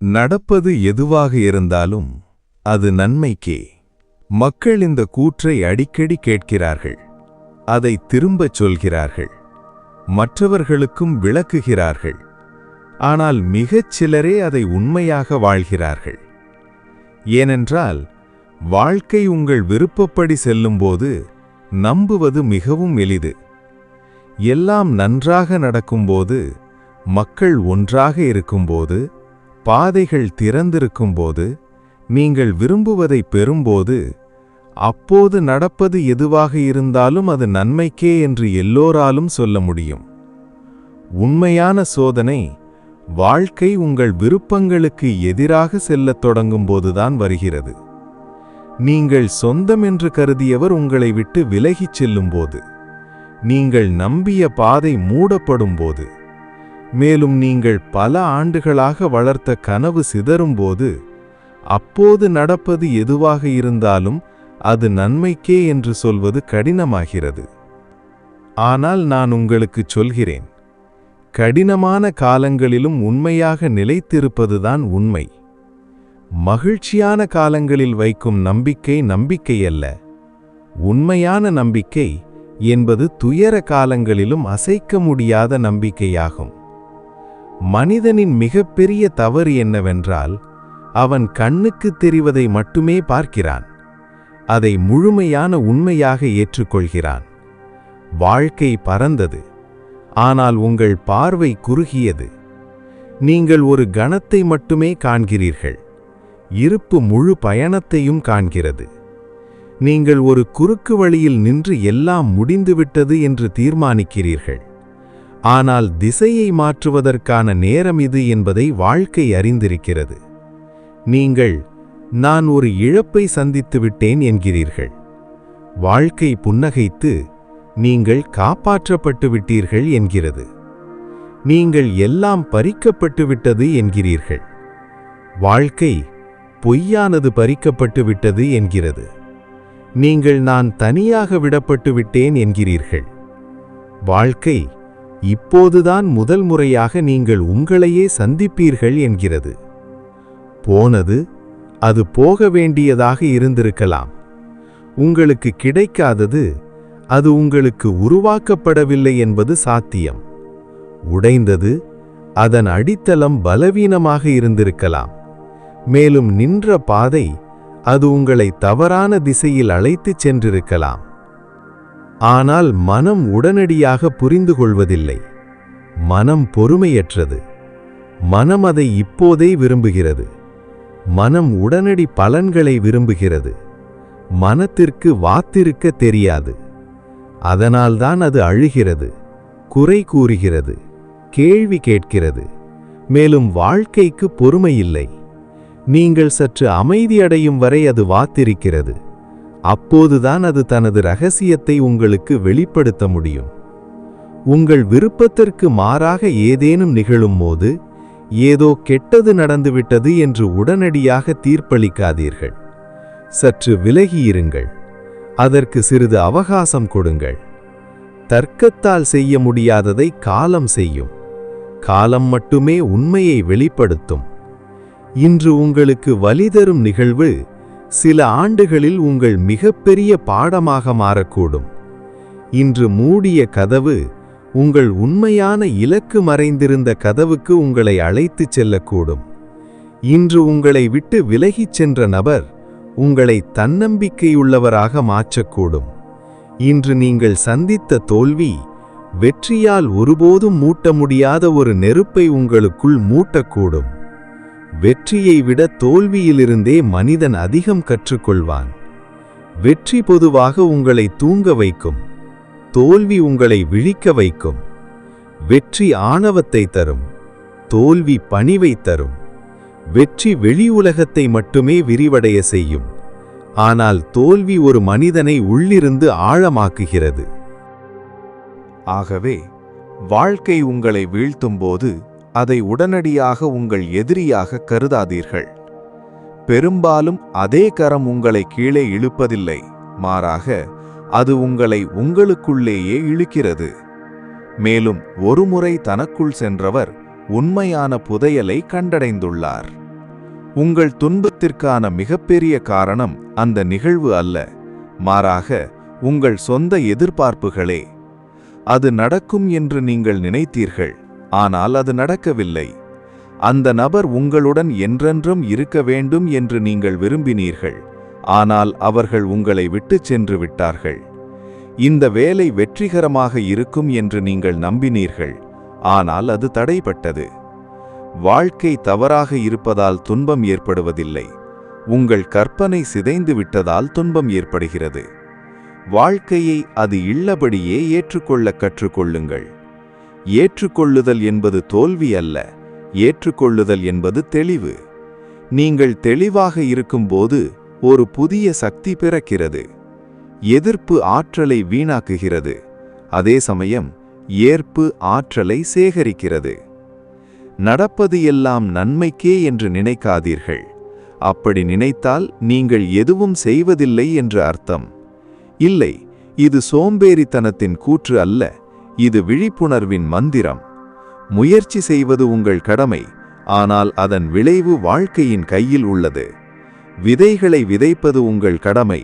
நடப்பது எதுவாக இருந்தாலும் அது நன்மைக்கே. மக்கள் இந்த கூற்றை அடிக்கடி கேட்கிறார்கள், அதை திரும்பச் சொல்கிறார்கள், மற்றவர்களுக்கும் விளக்குகிறார்கள். ஆனால் மிகச் சிலரே அதை உண்மையாக வாழ்கிறார்கள். ஏனென்றால் வாழ்க்கை உங்கள் விருப்பப்படி செல்லும்போது நம்புவது மிகவும் எளிது. எல்லாம் நன்றாக நடக்கும்போது, மக்கள் ஒன்றாக இருக்கும்போது, பாதைகள் திறந்திருக்கும்போது, நீங்கள் விரும்புவதை பெறும்போது, அப்போது நடப்பது எதுவாக இருந்தாலும் அது நன்மைக்கே என்று எல்லோராலும் சொல்ல முடியும். உண்மையான சோதனை வாழ்க்கை உங்கள் விருப்பங்களுக்கு எதிராக செல்லத் தொடங்கும்போதுதான் வருகிறது. நீங்கள் சொந்தம் என்று கருதியவர் உங்களை விட்டு விலகிச் செல்லும்போது, நீங்கள் நம்பிய பாதை மூடப்படும்போது, மேலும் நீங்கள் பல ஆண்டுகளாக வளர்த்த கனவு சிதறும்போது, அப்போது நடப்பது எதுவாக இருந்தாலும் அது நன்மைக்கே என்று சொல்வது கடினமாகிறது. ஆனால் நான் உங்களுக்குச் சொல்கிறேன், கடினமான காலங்களிலும் உண்மையாக நிலைத்திருப்பதுதான் உண்மை. மகிழ்ச்சியான காலங்களில் வைக்கும் நம்பிக்கை நம்பிக்கையல்ல. உண்மையான நம்பிக்கை என்பது துயர காலங்களிலும் அசைக்க முடியாத நம்பிக்கையாகும். மனிதனின் மிகப்பெரிய தவறு என்னவென்றால், அவன் கண்ணுக்குத் தெரிவதை மட்டுமே பார்க்கிறான், அதை முழுமையான உண்மையாக ஏற்றுக்கொள்கிறான். வாழ்க்கை பரந்தது, ஆனால் உங்கள் பார்வை குறுகியது. நீங்கள் ஒரு கணத்தை மட்டுமே காண்கிறீர்கள், இருப்பு முழு பயணத்தையும் காண்கிறது. நீங்கள் ஒரு குறுக்கு வழியில் நின்று எல்லாம் முடிந்துவிட்டது என்று தீர்மானிக்கிறீர்கள், ஆனால் திசையை மாற்றுவதற்கான நேரம் இது என்பதை வாழ்க்கை அறிந்திருக்கிறது. நீங்கள் நான் ஒரு இழப்பை சந்தித்துவிட்டேன் என்கிறீர்கள். வாழ்க்கை புன்னகைத்து நீங்கள் காப்பாற்றப்பட்டு விட்டீர்கள் என்கிறது. நீங்கள் எல்லாம் பறிக்கப்பட்டுவிட்டது என்கிறீர்கள். வாழ்க்கை பொய்யானது பறிக்கப்பட்டு விட்டது என்கிறது. நீங்கள் நான் தனியாக விடப்பட்டு விட்டேன் என்கிறீர்கள். வாழ்க்கை இப்போதுதான் முதல் முறையாக நீங்கள் உங்களையே சந்திப்பீர்கள் என்கிறது. போனது அது போக வேண்டியதாக இருந்திருக்கலாம். உங்களுக்கு கிடைக்காதது அது உங்களுக்கு உருவாக்கப்படவில்லை என்பது சாத்தியம். உடைந்தது அதன் அடித்தளம் பலவீனமாக இருந்திருக்கலாம். மேலும் நின்ற பாதை அது உங்களை தவறான திசையில் அழைத்துச் சென்றிருக்கலாம். ஆனால் மனம் உடனடியாக புரிந்து கொள்வதில்லை. மனம் பொறுமையற்றது. மனம் அதை இப்போதே விரும்புகிறது. மனம் உடனடி பலன்களை விரும்புகிறது. மனத்திற்கு வாத்திருக்க தெரியாது. அதனால்தான் அது அழுகிறது, குறை கூறுகிறது, கேள்வி கேட்கிறது. மேலும் வாழ்க்கைக்கு பொறுமையில்லை. நீங்கள் சற்று அமைதியடையும் வரை அது வாத்திருக்கிறது. அப்போதுதான் அது தனது இரகசியத்தை உங்களுக்கு வெளிப்படுத்த முடியும். உங்கள் விருப்பத்திற்கு மாறாக ஏதேனும் நிகழும்போது, ஏதோ கெட்டது நடந்துவிட்டது என்று உடனடியாக தீர்ப்பளிக்காதீர்கள். சற்று விலகியிருங்கள். அதற்கு சிறிது அவகாசம் கொடுங்கள். தர்க்கத்தால் செய்ய முடியாததை காலம் செய்யும். காலம் மட்டுமே உண்மையை வெளிப்படுத்தும். இன்று உங்களுக்கு வலி தரும் நிகழ்வு சில ஆண்டுகளில் உங்கள் மிகப்பெரிய பாடமாக மாறக்கூடும். இன்று மூடிய கதவு உங்கள் உண்மையான இலக்கு மறைந்திருந்த கதவுக்கு உங்களை அழைத்துச் செல்லக்கூடும். இன்று உங்களை விட்டு விலகிச் சென்ற நபர் உங்களை தன்னம்பிக்கையுள்ளவராக மாற்றக்கூடும். இன்று நீங்கள் சந்தித்த தோல்வி வெற்றியால் ஒருபோதும் மூட்ட முடியாத ஒரு நெருப்பை உங்களுக்குள் மூட்டக்கூடும். வெற்றியை விட தோல்வியிலிருந்தே மனிதன் அதிகம் கற்றுக்கொள்வான். வெற்றி பொதுவாக உங்களை தூங்க வைக்கும், தோல்வி உங்களை விழிக்க வைக்கும். வெற்றி ஆணவத்தை தரும், தோல்வி பணிவை தரும். வெற்றி வெளி உலகத்தை மட்டுமே விரிவடைய செய்யும், ஆனால் தோல்வி ஒரு மனிதனை உள்ளிருந்து ஆழமாக்குகிறது. ஆகவே வாழ்க்கை உங்களை வீழ்த்தும்போது அதை உடனடியாக உங்கள் எதிரியாக கருதாதீர்கள். பெரும்பாலும் அதே கரம் உங்களை கீழே இழுப்பதில்லை, மாறாக அது உங்களை உங்களுக்குள்ளேயே இழுக்கிறது. மேலும் ஒருமுறை தனக்குள் சென்றவர் உண்மையான புதையலை கண்டடைந்துள்ளார். உங்கள் துன்பத்திற்கான மிகப்பெரிய காரணம் அந்த நிகழ்வு அல்ல, மாறாக உங்கள் சொந்த எதிர்பார்ப்புகளே. அது நடக்கும் என்று நீங்கள் நினைத்தீர்கள், ஆனால் அது நடக்கவில்லை. அந்த நபர் உங்களுடன் என்றென்றும் இருக்க வேண்டும் என்று நீங்கள் விரும்பினீர்கள், ஆனால் அவர்கள் உங்களை விட்டுச் சென்று விட்டார்கள். இந்த வேலை வெற்றிகரமாக இருக்கும் என்று நீங்கள் நம்பினீர்கள், ஆனால் அது தடைப்பட்டது. வாழ்க்கை தவறாக இருப்பதால் துன்பம் ஏற்படுவதில்லை, உங்கள் கற்பனை சிதைந்து விட்டதால் துன்பம் ஏற்படுகிறது. வாழ்க்கையை அது உள்ளபடியே ஏற்றுக்கொள்ள கற்றுக்கொள்ளுங்கள். ஏற்றுக்கொள்ளுதல் என்பது தோல்வி அல்ல, ஏற்றுக்கொள்ளுதல் என்பது தெளிவு. நீங்கள் தெளிவாக இருக்கும்போது ஒரு புதிய சக்தி பிறக்கிறது. எதிர்ப்பு ஆற்றலை வீணாக்குகிறது, அதே சமயம் ஏற்பு ஆற்றலை சேகரிக்கிறது. நடப்பது எல்லாம் நன்மைக்கே என்று நினைக்காதீர்கள். அப்படி நினைத்தால் நீங்கள் எதுவும் செய்வதில்லை என்று அர்த்தம். இல்லை, இது சோம்பேறித்தனத்தின் கூற்று அல்ல, இது விழிப்புணர்வின் மந்திரம். முயற்சி செய்வது உங்கள் கடமை, ஆனால் அதன் விளைவு வாழ்க்கையின் கையில் உள்ளது. விதைகளை விதைப்பது உங்கள் கடமை,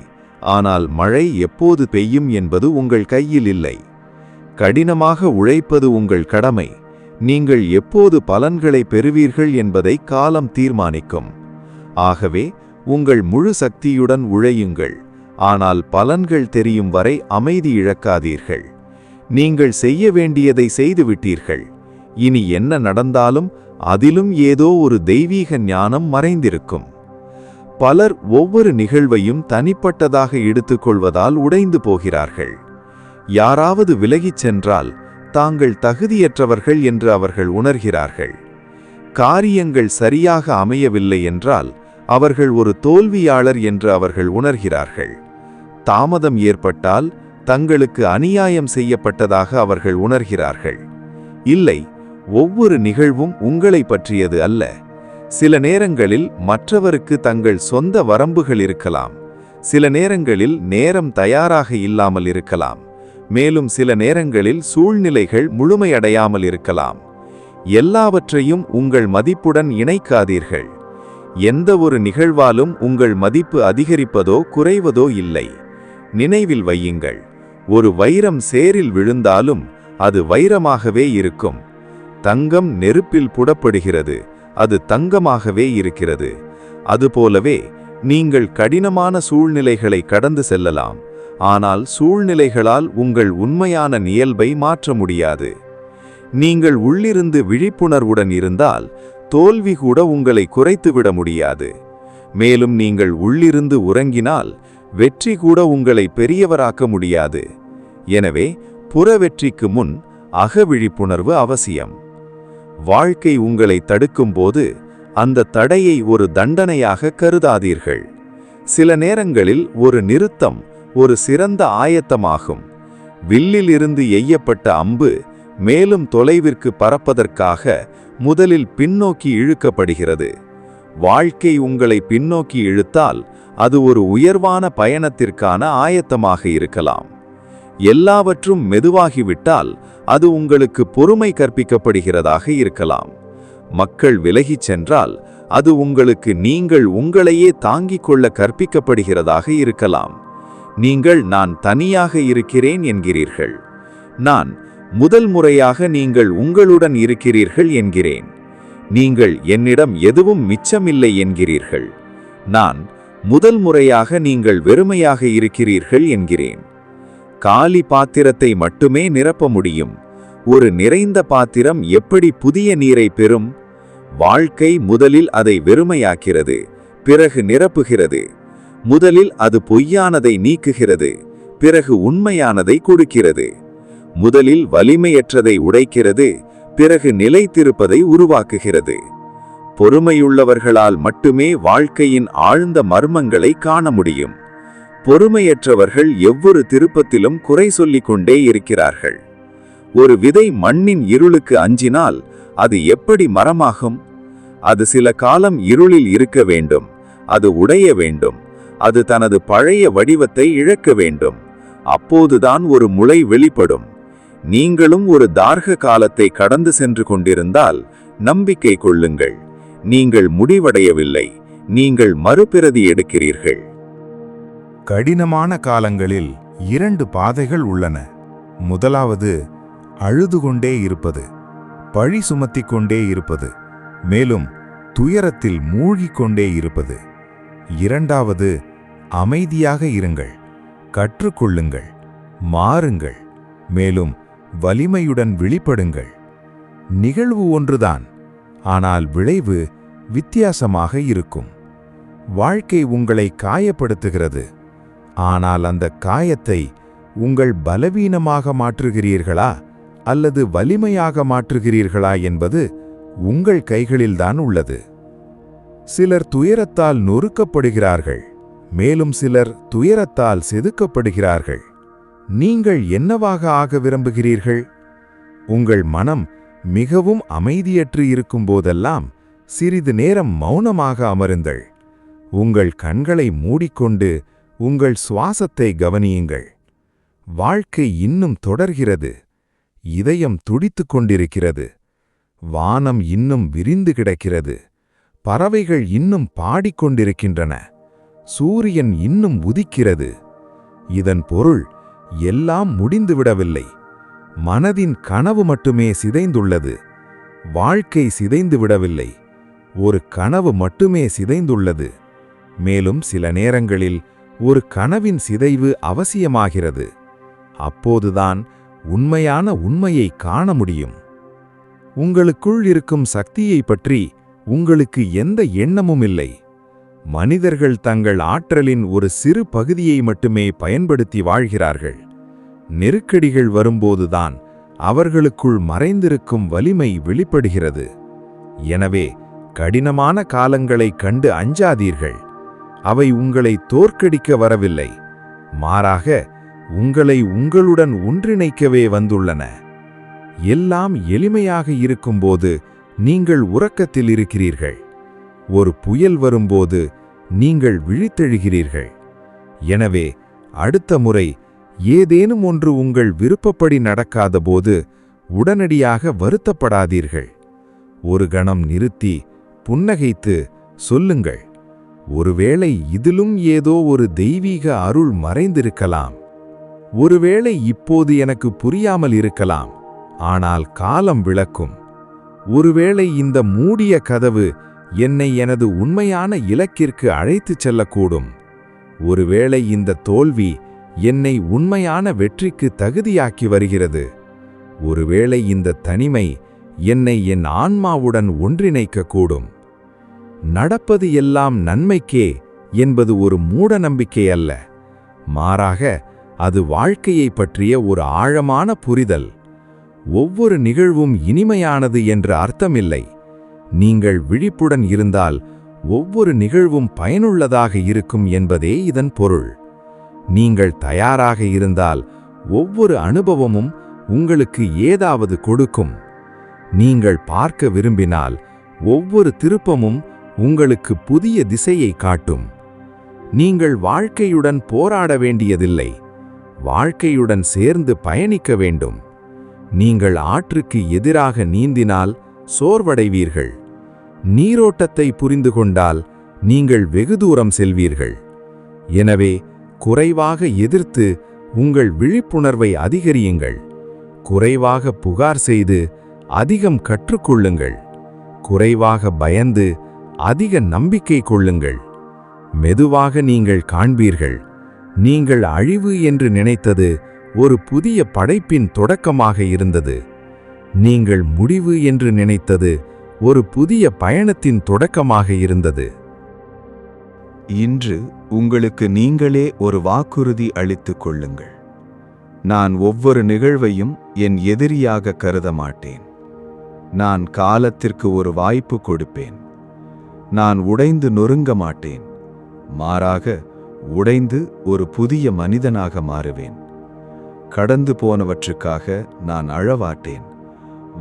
ஆனால் மழை எப்போது பெய்யும் என்பது உங்கள் கையில் இல்லை. கடினமாக உழைப்பது உங்கள் கடமை, நீங்கள் எப்போது பலன்களை பெறுவீர்கள் என்பதை காலம் தீர்மானிக்கும். ஆகவே உங்கள் முழு சக்தியுடன் உழையுங்கள், ஆனால் பலன்கள் தெரியும் வரை அமைதி இழக்காதீர்கள். நீங்கள் செய்ய வேண்டியதை செய்துவிட்டீர்கள். இனி என்ன நடந்தாலும் அதிலும் ஏதோ ஒரு தெய்வீக ஞானம் மறைந்திருக்கும். பலர் ஒவ்வொரு நிகழ்வையும் தனிப்பட்டதாக எடுத்துக்கொள்வதால் உடைந்து போகிறார்கள். யாராவது விலகிச் சென்றால் தாங்கள் தகுதியற்றவர்கள் என்று அவர்கள் உணர்கிறார்கள். காரியங்கள் சரியாக அமையவில்லை என்றால் அவர்கள் ஒரு தோல்வியாளர் என்று அவர்கள் உணர்கிறார்கள். தாமதம் ஏற்பட்டால் தங்களுக்கு அநியாயம் செய்யப்பட்டதாக அவர்கள் உணர்கிறார்கள். இல்லை, ஒவ்வொரு நிகழ்வும் உங்களை பற்றியது அல்ல. சில நேரங்களில் மற்றவருக்கு தங்கள் சொந்த வரம்புகள் இருக்கலாம், சில நேரங்களில் நேரம் தயாராக இல்லாமல் இருக்கலாம், மேலும் சில நேரங்களில் சூழ்நிலைகள் முழுமையடையாமல் இருக்கலாம். எல்லாவற்றையும் உங்கள் மதிப்புடன் இணைக்காதீர்கள். எந்த ஒரு நிகழ்வாலும் உங்கள் மதிப்பு அதிகரிப்பதோ குறைவதோ இல்லை. நினைவில் வையுங்கள், ஒரு வைரம் சேரில் விழுந்தாலும் அது வைரமாகவே இருக்கும். தங்கம் நெருப்பில் புடப்படுகிறது, அது தங்கமாகவே இருக்கிறது. அதுபோலவே நீங்கள் கடினமான சூழ்நிலைகளை கடந்து செல்லலாம், ஆனால் சூழ்நிலைகளால் உங்கள் உண்மையான இயல்பை மாற்ற முடியாது. நீங்கள் உள்ளிருந்து விழிப்புணர்வுடன் இருந்தால் தோல்வி கூட உங்களை குறைத்துவிட முடியாது. மேலும் நீங்கள் உள்ளிருந்து உறங்கினால் வெற்றி கூட உங்களை பெரியவராக்க முடியாது. எனவே புற வெற்றிக்கு முன் அக விழிப்புணர்வு அவசியம். வாழ்க்கை உங்களை தடுக்கும்போது அந்த தடையை ஒரு தண்டனையாக கருதாதீர்கள். சில நேரங்களில் ஒரு நிறுத்தம் ஒரு சிறந்த ஆயத்தமாகும். வில்லில் இருந்து எய்யப்பட்ட அம்பு மேலும் தொலைவிற்கு பறப்பதற்காக முதலில் பின்னோக்கி இழுக்கப்படுகிறது. வாழ்க்கை உங்களை பின்னோக்கி இழுத்தால் அது ஒரு உயர்வான பயணத்திற்கான ஆயத்தமாக இருக்கலாம். எல்லாவற்றும் மெதுவாகிவிட்டால் அது உங்களுக்கு பொறுமை கற்பிக்கப்படுகிறதாக இருக்கலாம். மக்கள் விலகிச் சென்றால் அது உங்களுக்கு நீங்கள் உங்களையே தாங்கிக் கொள்ள கற்பிக்கப்படுகிறதாக இருக்கலாம். நீங்கள் நான் தனியாக இருக்கிறேன் என்கிறீர்கள். நான் முதல் முறையாக நீங்கள் உங்களுடன் இருக்கிறீர்கள் என்கிறேன். நீங்கள் என்னிடம் எதுவும் மிச்சமில்லை என்கிறீர்கள். நான் முதல் முறையாக நீங்கள் வெறுமையாக இருக்கிறீர்கள் என்கிறேன். காலி பாத்திரத்தை மட்டுமே நிரப்ப முடியும். ஒரு நிறைந்த பாத்திரம் எப்படி புதிய நீரை பெறும்? வாழ்க்கை முதலில் அதை வெறுமையாக்கிறது, பிறகு நிரப்புகிறது. முதலில் அது பொய்யானதை நீக்குகிறது, பிறகு உண்மையானதை கொடுக்கிறது. முதலில் வலிமையற்றதை உடைக்கிறது, பிறகு நிலைத்திருப்பதை உருவாக்குகிறது. பொறுமையுள்ளவர்களால் மட்டுமே வாழ்க்கையின் ஆழ்ந்த மர்மங்களை காண முடியும். பொறுமையற்றவர்கள் எவ்வொரு திருப்பத்திலும் குறை சொல்லிக் கொண்டே இருக்கிறார்கள். ஒரு விதை மண்ணின் இருளுக்கு அஞ்சினால் அது எப்படி மரமாகும்? அது சில காலம் இருளில் இருக்க வேண்டும், அது உடைய வேண்டும், அது தனது பழைய வடிவத்தை இழக்க வேண்டும். அப்போதுதான் ஒரு முளை வெளிப்படும். நீங்களும் ஒரு தார்க காலத்தை கடந்து சென்று கொண்டிருந்தால் நம்பிக்கை கொள்ளுங்கள், நீங்கள் முடிவடையவில்லை. நீங்கள் மறுபிரதி எடுக்கிறீர்கள். கடினமான காலங்களில் 2 பாதைகள் உள்ளன. முதலாவது அழுது கொண்டே இருப்பது, பழி சுமத்திக் கொண்டே இருப்பது, மேலும் துயரத்தில் மூழ்கிக் கொண்டே இருப்பது. இரண்டாவது, அமைதியாக இருங்கள், கற்றுக்கொள்ளுங்கள், மாறுங்கள், மேலும் வலிமையுடன் வெளிப்படுங்கள். நிகழ்வு ஒன்றுதான், ஆனால் விளைவு வித்தியாசமாக இருக்கும். வாழ்க்கை உங்களை காயப்படுத்துகிறது, ஆனால் அந்த காயத்தை உங்கள் பலவீனமாக மாற்றுகிறீர்களா அல்லது வலிமையாக மாற்றுகிறீர்களா என்பது உங்கள் கைகளில்தான் உள்ளது. சிலர் துயரத்தால் நொறுக்கப்படுகிறார்கள், மேலும் சிலர் துயரத்தால் செதுக்கப்படுகிறார்கள். நீங்கள் என்னவாக ஆக விரும்புகிறீர்கள்? உங்கள் மனம் மிகவும் அமைதியற்று இருக்கும்போதெல்லாம் சிறிது நேரம் மௌனமாக அமருங்கள். உங்கள் கண்களை மூடிக்கொண்டு உங்கள் சுவாசத்தை கவனியுங்கள். வாழ்க்கை இன்னும் தொடர்கிறது. இதயம் துடித்துக் கொண்டிருக்கிறது. வானம் இன்னும் விரிந்து கிடக்கிறது. பறவைகள் இன்னும் பாடிக்கொண்டிருக்கின்றன. சூரியன் இன்னும் உதிக்கிறது. இதன் பொருள் எல்லாம் முடிந்துவிடவில்லை. மனதின் கனவு மட்டுமே சிதைந்துள்ளது. வாழ்க்கை சிதைந்து விடவில்லை. ஒரு கனவு மட்டுமே சிதைந்துள்ளது. மேலும் சில நேரங்களில் ஒரு கனவின் சிதைவு அவசியமாகிறது. அப்போதுதான் உண்மையான உண்மையை காண முடியும். உங்களுக்குள் இருக்கும் சக்தியை பற்றி உங்களுக்கு எந்த எண்ணமும் இல்லை. மனிதர்கள் தங்கள் ஆற்றலின் ஒரு சிறு பகுதியை மட்டுமே பயன்படுத்தி வாழ்கிறார்கள். நெருக்கடிகள் வரும்போதுதான் அவர்களுக்குள் மறைந்திருக்கும் வலிமை வெளிப்படுகிறது. எனவே கடினமான காலங்களைக் கண்டு அஞ்சாதீர்கள். அவை உங்களை தோற்கடிக்க வரவில்லை, மாறாக உங்களை உங்களுடன் ஒன்றிணைக்கவே வந்துள்ளன. எல்லாம் எளிமையாக இருக்கும்போது நீங்கள் உறக்கத்தில் இருக்கிறீர்கள். ஒரு புயல் வரும்போது நீங்கள் விழித்தெழுகிறீர்கள். எனவே அடுத்த முறை ஏதேனும் ஒன்று உங்கள் விருப்பப்படி நடக்காதபோது உடனடியாக வருத்தப்படாதீர்கள். ஒரு கணம் நிறுத்தி புன்னகைத்து சொல்லுங்கள், ஒருவேளை இதிலும் ஏதோ ஒரு தெய்வீக அருள் மறைந்திருக்கலாம். ஒருவேளை இப்போது எனக்கு புரியாமல் இருக்கலாம், ஆனால் காலம் விளக்கும். ஒருவேளை இந்த மூடிய கதவு என்னை எனது உண்மையான இலக்கிற்கு அழைத்துச் செல்லக்கூடும். ஒருவேளை இந்த தோல்வி என்னை உண்மையான வெற்றிக்கு தகுதியாக்கி வருகிறது. ஒருவேளை இந்த தனிமை என்னை என் ஆன்மாவுடன் ஒன்றிணைக்கக்கூடும். நடப்பது எல்லாம் நன்மைக்கே என்பது ஒரு மூட நம்பிக்கை அல்ல, மாறாக அது வாழ்க்கையை பற்றிய ஒரு ஆழமான புரிதல். ஒவ்வொரு நிகழ்வும் இனிமையானது என்று அர்த்தமில்லை. நீங்கள் விழிப்புடன் இருந்தால் ஒவ்வொரு நிகழ்வும் பயனுள்ளதாக இருக்கும் என்பதே இதன் பொருள். நீங்கள் தயாராக இருந்தால் ஒவ்வொரு அனுபவமும் உங்களுக்கு ஏதாவது கொடுக்கும். நீங்கள் பார்க்க விரும்பினால் ஒவ்வொரு திருப்பமும் உங்களுக்கு புதிய திசையை காட்டும். நீங்கள் வாழ்க்கையுடன் போராட வேண்டியதில்லை, வாழ்க்கையுடன் சேர்ந்து பயணிக்க வேண்டும். நீங்கள் ஆற்றுக்கு எதிராக நீந்தினால் சோர்வடைவீர்கள். நீரோட்டத்தை புரிந்து கொண்டால் நீங்கள் வெகு தூரம் செல்வீர்கள். எனவே குறைவாக எதிர்த்து உங்கள் விழிப்புணர்வை அதிகரியுங்கள். குறைவாக புகார் செய்து அதிகம் கற்றுக்கொள்ளுங்கள். குறைவாக பயந்து அதிக நம்பிக்கை கொள்ளுங்கள். மெதுவாக நீங்கள் காண்பீர்கள், நீங்கள் அழிவு என்று நினைத்தது ஒரு புதிய படைப்பின் தொடக்கமாக இருந்தது. நீங்கள் முடிவு என்று நினைத்தது ஒரு புதிய பயணத்தின் தொடக்கமாக இருந்தது. இன்று உங்களுக்கு நீங்களே ஒரு வாக்குறுதி அளித்துக் கொள்ளுங்கள். நான் ஒவ்வொரு நிகழ்வையும் என் எதிரியாக கருத மாட்டேன். நான் காலத்திற்கு ஒரு வாய்ப்பு கொடுப்பேன். நான் உடைந்து நொறுங்க மாட்டேன், மாறாக உடைந்து ஒரு புதிய மனிதனாக மாறுவேன். கடந்து போனவற்றுக்காக நான் அழமாட்டேன்.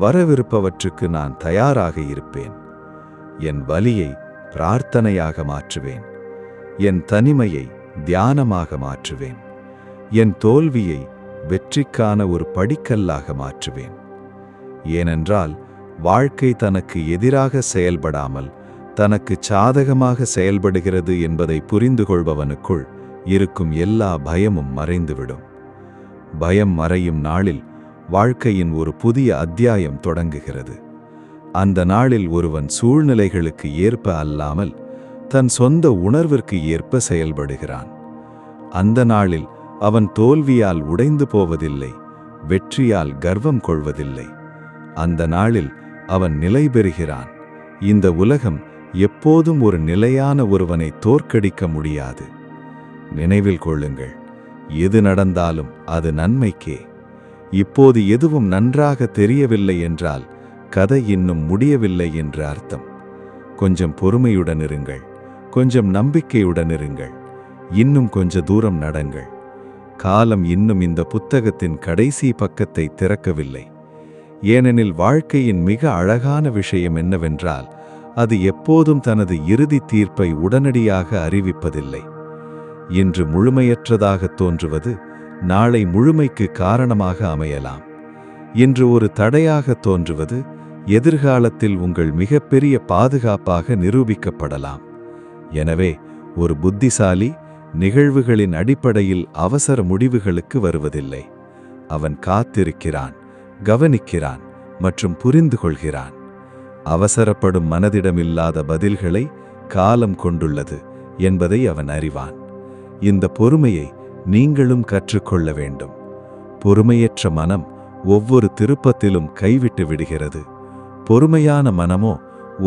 வரவிருப்பவற்றுக்கு நான் தயாராக இருப்பேன். என் வலியை பிரார்த்தனையாக மாற்றுவேன். என் தனிமையை தியானமாக மாற்றுவேன். என் தோல்வியை வெற்றிக்கான ஒரு படிக்கல்லாக மாற்றுவேன். ஏனென்றால் வாழ்க்கை தனக்கு எதிராக செயல்படாமல் தனக்கு சாதகமாக செயல்படுகிறது என்பதை புரிந்து கொள்பவனுக்குள் இருக்கும் எல்லா பயமும் மறைந்துவிடும். பயம் மறையும் நாளில் வாழ்க்கையின் ஒரு புதிய அத்தியாயம் தொடங்குகிறது. அந்த நாளில் ஒருவன் சூழ்நிலைகளுக்கு ஏற்ப அல்லாமல் தன் சொந்த உணர்விற்கு ஏற்ப செயல்படுகிறான். அந்த நாளில் அவன் தோல்வியால் உடைந்து போவதில்லை, வெற்றியால் கர்வம் கொள்வதில்லை. அந்த நாளில் அவன் நிலை பெறுகிறான். இந்த உலகம் எப்போதும் ஒரு நிலையான ஒருவனை தோற்கடிக்க முடியாது. நினைவில் கொள்ளுங்கள், எது நடந்தாலும் அது நன்மைக்கே. இப்போது எதுவும் நன்றாக தெரியவில்லை என்றால் கதை இன்னும் முடியவில்லை என்று அர்த்தம். கொஞ்சம் பொறுமையுடன் இருங்கள், கொஞ்சம் நம்பிக்கையுடன் இருங்கள், இன்னும் கொஞ்ச தூரம் நடங்கள். காலம் இன்னும் இந்த புத்தகத்தின் கடைசி பக்கத்தை திறக்கவில்லை. ஏனெனில் வாழ்க்கையின் மிக அழகான விஷயம் என்னவென்றால், அது எப்போதும் தனது இறுதி தீர்ப்பை உடனடியாக அறிவிப்பதில்லை. இன்று முழுமையற்றதாக தோன்றுவது நாளை முழுமைக்கு காரணமாக அமையலாம். இன்று ஒரு தடையாக தோன்றுவது எதிர்காலத்தில் உங்கள் மிகப்பெரிய பாதுகாப்பாக நிரூபிக்கப்படலாம். எனவே ஒரு புத்திசாலி நிகழ்வுகளின் அடிப்படையில் அவசர முடிவுகளுக்கு வருவதில்லை. அவன் காத்திருக்கிறான், கவனிக்கிறான் மற்றும் புரிந்து கொள்கிறான். அவசரப்படும் மனதிடமில்லாத பதில்களை காலம் கொண்டுள்ளது என்பதை அவன் அறிவான். இந்த பொறுமையை நீங்களும் கற்றுக்கொள்ள வேண்டும். பொறுமையற்ற மனம் ஒவ்வொரு திருப்பத்திலும் கைவிட்டு விடுகிறது. பொறுமையான மனமோ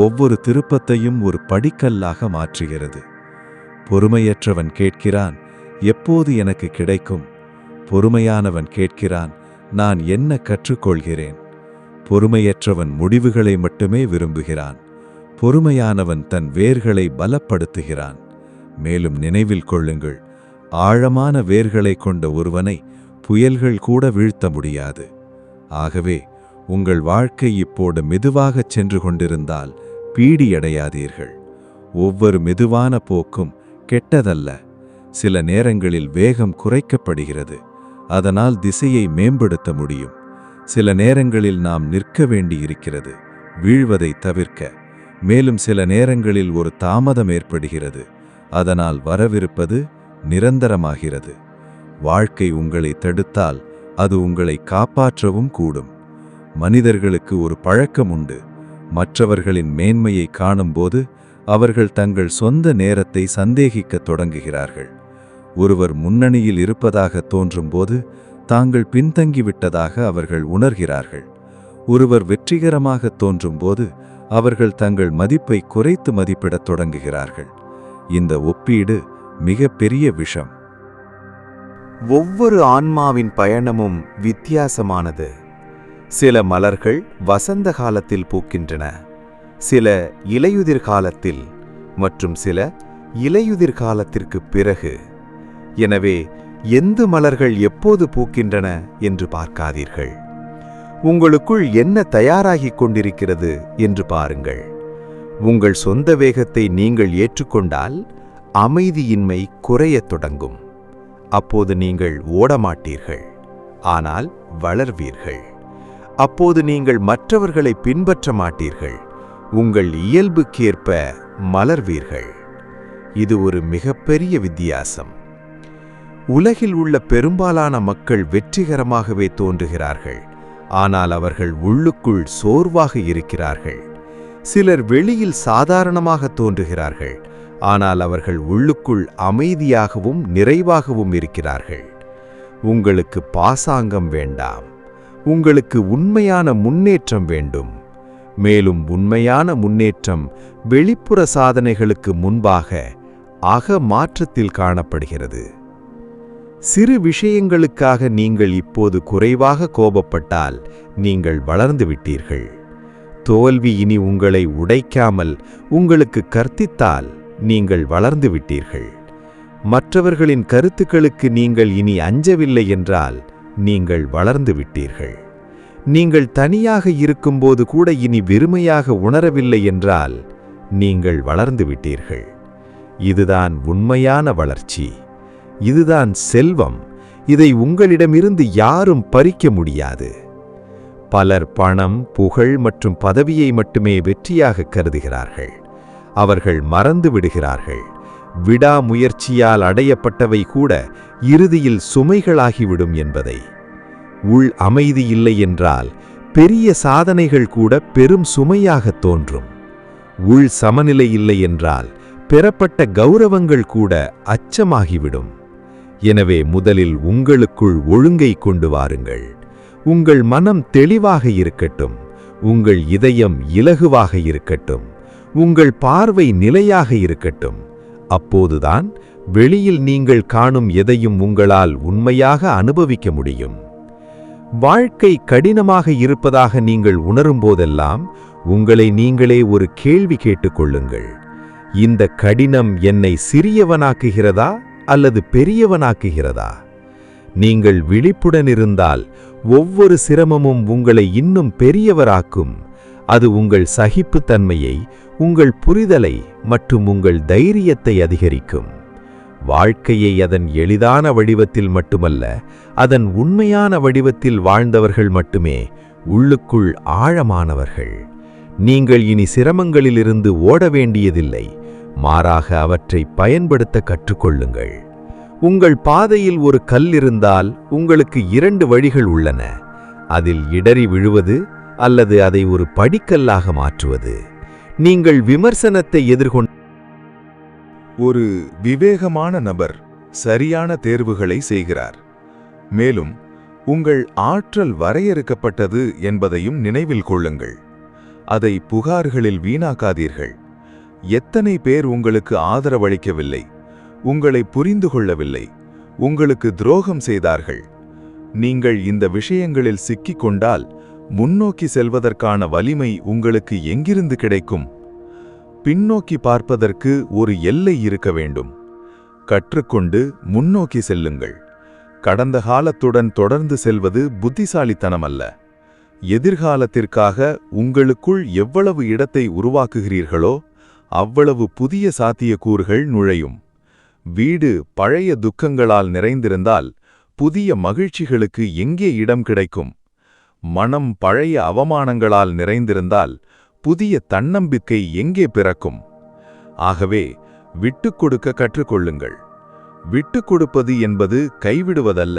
ஒவ்வொரு திருப்பத்தையும் ஒரு படிக்கல்லாக மாற்றுகிறது. பொறுமையற்றவன் கேட்கிறான், எப்போது எனக்கு கிடைக்கும்? பொறுமையானவன் கேட்கிறான், நான் என்ன கற்றுக்கொள்கிறேன்? பொறுமையற்றவன் முடிவுகளை மட்டுமே விரும்புகிறான். பொறுமையானவன் தன் வேர்களை பலப்படுத்துகிறான். மேலும் நினைவில் கொள்ளுங்கள், ஆழமான வேர்களை கொண்ட ஒருவனை புயல்கள் கூட வீழ்த்த முடியாது. ஆகவே உங்கள் வாழ்க்கை இப்போது மெதுவாகச் சென்று கொண்டிருந்தால் பீடியடையாதீர்கள். ஒவ்வொரு மெதுவான போக்கும் கெட்டதல்ல. சில நேரங்களில் வேகம் குறைக்கப்படுகிறது, அதனால் திசையை மேம்படுத்த முடியும். சில நேரங்களில் நாம் நிற்க வேண்டியிருக்கிறது, வீழ்வதை தவிர்க்க. மேலும் சில நேரங்களில் ஒரு தாமதம் ஏற்படுகிறது, அதனால் வரவிருப்பது நிரந்தரமாகிறது. வாழ்க்கை உங்களை தடுத்தால் அது உங்களை காப்பாற்றவும் கூடும். மனிதர்களுக்கு ஒரு பழக்கம் உண்டு. மற்றவர்களின் மேன்மையை காணும்போது அவர்கள் தங்கள் சொந்த நேரத்தை சந்தேகிக்கத் தொடங்குகிறார்கள். ஒருவர் முன்னணியில் இருப்பதாக தோன்றும்போது தாங்கள் பின்தங்கிவிட்டதாக அவர்கள் உணர்கிறார்கள். ஒருவர் வெற்றிகரமாக தோன்றும்போது அவர்கள் தங்கள் மதிப்பை குறைத்து மதிப்பிடத் தொடங்குகிறார்கள். இந்த ஒப்பீடு மிக பெரிய விஷம். ஒவ்வொரு ஆன்மாவின் பயணமும் வித்தியாசமானது. சில மலர்கள் வசந்த காலத்தில் பூக்கின்றன, சில இலையுதிர் காலத்தில், மற்றும் சில இலையுதிர் காலத்திற்கு பிறகு. எனவே எந்த மலர்கள் எப்போது பூக்கின்றன என்று பார்க்காதீர்கள். உங்களுக்குள் என்ன தயாராகிக் கொண்டிருக்கிறது என்று பாருங்கள். உங்கள் சொந்த வேகத்தை நீங்கள் ஏற்றுக்கொண்டால் அமைதியின்மை குறையத் தொடங்கும். அப்போது நீங்கள் ஓடமாட்டீர்கள், ஆனால் வளர்வீர்கள். அப்போது நீங்கள் மற்றவர்களை பின்பற்ற மாட்டீர்கள், உங்கள் இயல்புக்கேற்ப மலர்வீர்கள். இது ஒரு மிகப்பெரிய வித்தியாசம். உலகில் உள்ள பெரும்பாலான மக்கள் வெற்றிகரமாகவே தோன்றுகிறார்கள், ஆனால் அவர்கள் உள்ளுக்குள் சோர்வாக இருக்கிறார்கள். சிலர் வெளியில் சாதாரணமாக தோன்றுகிறார்கள், ஆனால் அவர்கள் உள்ளுக்குள் அமைதியாகவும் நிறைவாகவும் இருக்கிறார்கள். உங்களுக்கு பாசாங்கம் வேண்டாம், உங்களுக்கு உண்மையான முன்னேற்றம் வேண்டும். மேலும் உண்மையான முன்னேற்றம் வெளிப்புற சாதனைகளுக்கு முன்பாக அக மாற்றத்தில் காணப்படுகிறது. சிறு விஷயங்களுக்காக நீங்கள் இப்போது குறைவாக கோபப்பட்டால் நீங்கள் வளர்ந்து விட்டீர்கள். தோல்வி இனி உங்களை உடைக்காமல் உங்களுக்கு கற்பித்தால் நீங்கள் வளர்ந்து விட்டீர்கள். மற்றவர்களின் கருத்துக்களுக்கு நீங்கள் இனி அஞ்சவில்லை என்றால் நீங்கள் வளர்ந்து விட்டீர்கள். நீங்கள் தனியாக இருக்கும்போது கூட இனி வெறுமையாக உணரவில்லை என்றால் நீங்கள் வளர்ந்து விட்டீர்கள். இதுதான் உண்மையான வளர்ச்சி. இதுதான் செல்வம். இதை உங்களிடமிருந்து யாரும் பறிக்க முடியாது. பலர் பணம், புகழ் மற்றும் பதவியை மட்டுமே வெற்றியாக கருதுகிறார்கள். அவர்கள் மறந்து விடுகிறார்கள். விடாமுயற்சியால் அடையப்பட்டவை கூட இறுதியில் சுமைகளாகிவிடும் என்பதை. உள் அமைதி இல்லை என்றால் பெரிய சாதனைகள் கூட பெரும் சுமையாகத் தோன்றும். உள் சமநிலை இல்லை என்றால் பெறப்பட்ட கௌரவங்கள் கூட அச்சமாகிவிடும். எனவே முதலில் உங்களுக்குள் ஒழுங்கை கொண்டு வாருங்கள். உங்கள் மனம் தெளிவாக இருக்கட்டும். உங்கள் இதயம் இலகுவாக இருக்கட்டும். உங்கள் பார்வை நிலையாக இருக்கட்டும். அப்போதுதான் வெளியில் நீங்கள் காணும் எதையும் உங்களால் உண்மையாக அனுபவிக்க முடியும். வாழ்க்கை கடினமாக இருப்பதாக நீங்கள் உணரும்போதெல்லாம் உங்களை நீங்களே ஒரு கேள்வி கேட்டுக்கொள்ளுங்கள். இந்த கடினம் என்னை சிறியவனாக்குகிறதா அல்லது பெரியவனாக்குகிறதா? நீங்கள் விழிப்புடன் இருந்தால் ஒவ்வொரு சிரமமும் உங்களை இன்னும் பெரியவராக்கும். அது உங்கள் சகிப்புத்தன்மையை, உங்கள் புரிதலை மற்றும் உங்கள் தைரியத்தை அதிகரிக்கும். வாழ்க்கையை அதன் எளிதான வடிவத்தில் மட்டுமல்ல, அதன் உண்மையான வடிவத்தில் வாழ்ந்தவர்கள் மட்டுமே உள்ளுக்குள் ஆழமானவர்கள். நீங்கள் இனி சிரமங்களிலிருந்து ஓட வேண்டியதில்லை. மாறாக அவற்றை பயன்படுத்த கற்றுக்கொள்ளுங்கள். உங்கள் பாதையில் ஒரு கல் இருந்தால் உங்களுக்கு 2 வழிகள் உள்ளன. அதில் இடறி விழுவது அல்லது அதை ஒரு படிக்கல்லாக மாற்றுவது. நீங்கள் விமர்சனத்தை எதிர்கொண்ட ஒரு விவேகமான நபர் சரியான தேர்வுகளை செய்கிறார். மேலும் உங்கள் ஆற்றல் வரையறுக்கப்பட்டது என்பதையும் நினைவில் கொள்ளுங்கள். அதை புகார்களில் வீணாக்காதீர்கள். எத்தனை பேர் உங்களுக்கு ஆதரவளிக்கவில்லை, உங்களை புரிந்து கொள்ளவில்லை, உங்களுக்கு துரோகம் செய்தார்கள். நீங்கள் இந்த விஷயங்களில் சிக்கிக் கொண்டால் முன்னோக்கி செல்வதற்கான வலிமை உங்களுக்கு எங்கிருந்து கிடைக்கும்? பின்னோக்கி பார்ப்பதற்கு ஒரு எல்லை இருக்க வேண்டும். கற்றுக்கொண்டு முன்னோக்கி செல்லுங்கள். கடந்த காலத்துடன் தொடர்ந்து செல்வது புத்திசாலித்தனமல்ல. எதிர்காலத்திற்காக உங்களுக்குள் எவ்வளவு இடத்தை உருவாக்குகிறீர்களோ அவ்வளவு புதிய சாத்தியக்கூறுகள் நுழையும். வீடு பழைய துக்கங்களால் நிறைந்திருந்தால் புதிய மகிழ்ச்சிகளுக்கு எங்கே இடம் கிடைக்கும்? மனம் பழைய அவமானங்களால் நிறைந்திருந்தால் புதிய தன்னம்பிக்கை எங்கே பிறக்கும்? ஆகவே விட்டுக்கொடுக்க கற்றுக்கொள்ளுங்கள். விட்டுக்கொடுப்பது என்பது கைவிடுவதல்ல.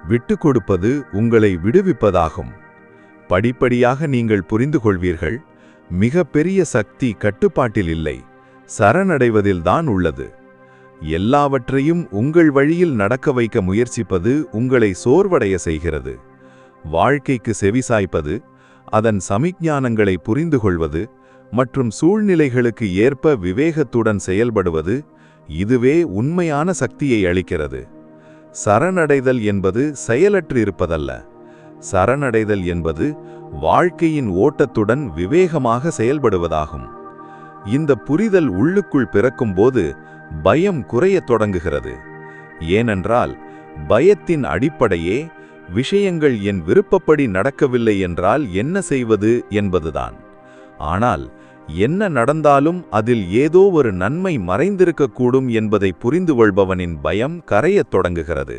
விட்டுக்கொடுப்பது உங்களை விடுவிப்பதாகும். படிப்படியாக நீங்கள் புரிந்து கொள்வீர்கள், மிக பெரிய சக்தி கட்டுப்பாட்டில் இல்லை, சரணடைவதில்தான் உள்ளது. எல்லாவற்றையும் உங்கள் வழியில் நடக்க வைக்க முயற்சிப்பது உங்களை சோர்வடைய செய்கிறது. வாழ்க்கைக்கு செவிசாய்ப்பது, அதன் சமிக்ஞானங்களை புரிந்து கொள்வது மற்றும் சூழ்நிலைகளுக்கு ஏற்ப விவேகத்துடன் செயல்படுவது, இதுவே உண்மையான சக்தியை அளிக்கிறது. சரணடைதல் என்பது செயலற்று இருப்பதல்ல. சரணடைதல் என்பது வாழ்க்கையின் ஓட்டத்துடன் விவேகமாக செயல்படுவதாகும். இந்த புரிதல் உள்ளுக்குள் பிறக்கும்போது பயம் குறையத் தொடங்குகிறது. ஏனென்றால் பயத்தின் அடிப்படையே விஷயங்கள் என் விருப்பப்படி நடக்கவில்லை என்றால் என்ன செய்வது என்பதுதான். ஆனால் என்ன நடந்தாலும் அதில் ஏதோ ஒரு நன்மை மறைந்திருக்கக்கூடும் என்பதை புரிந்து கொள்பவனின் பயம் கரையத் தொடங்குகிறது.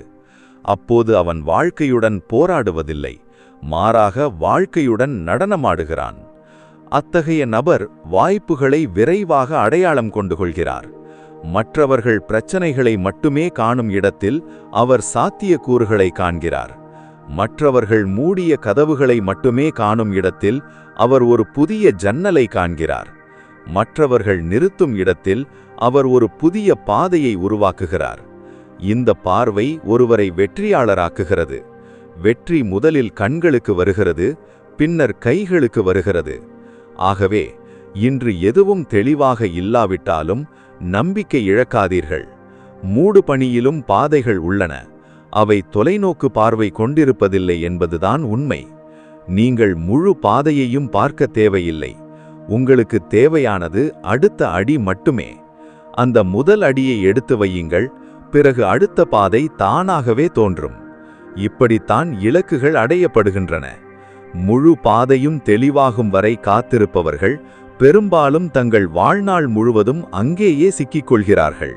அப்போது அவன் வாழ்க்கையுடன் போராடுவதில்லை, மாறாக வாழ்க்கையுடன் நடனமாடுகிறான். அத்தகைய நபர் வாய்ப்புகளை விரைவாக அடையாளம் கொண்டு கொள்கிறார். மற்றவர்கள் பிரச்சனைகளை மட்டுமே காணும் இடத்தில் அவர் சாத்தியக்கூறுகளை காண்கிறார். மற்றவர்கள் மூடிய கதவுகளை மட்டுமே காணும் இடத்தில் அவர் ஒரு புதிய ஜன்னலை காண்கிறார். மற்றவர்கள் நிறுத்தும் இடத்தில் அவர் ஒரு புதிய பாதையை உருவாக்குகிறார். இந்த பார்வை ஒருவரை வெற்றியாளராக்குகிறது. வெற்றி முதலில் கண்களுக்கு வருகிறது, பின்னர் கைகளுக்கு வருகிறது. ஆகவே இன்று எதுவும் தெளிவாக இல்லாவிட்டாலும் நம்பிக்கை இழக்காதீர்கள். மூடு பணியிலும் பாதைகள் உள்ளன. அவை தொலைநோக்கு பார்வை கொண்டிருப்பதில்லை என்பதுதான் உண்மை. நீங்கள் முழு பாதையையும் பார்க்க தேவையில்லை. உங்களுக்கு தேவையானது அடுத்த அடி மட்டுமே. அந்த முதல் அடியை எடுத்து வையுங்கள், பிறகு அடுத்த பாதை தானாகவே தோன்றும். இப்படித்தான் இலக்குகள் அடையப்படுகின்றன. முழு பாதையும் தெளிவாகும் வரை காத்திருப்பவர்கள் பெரும்பாலும் தங்கள் வாழ்நாள் முழுவதும் அங்கேயே சிக்கிக்கொள்கிறார்கள்.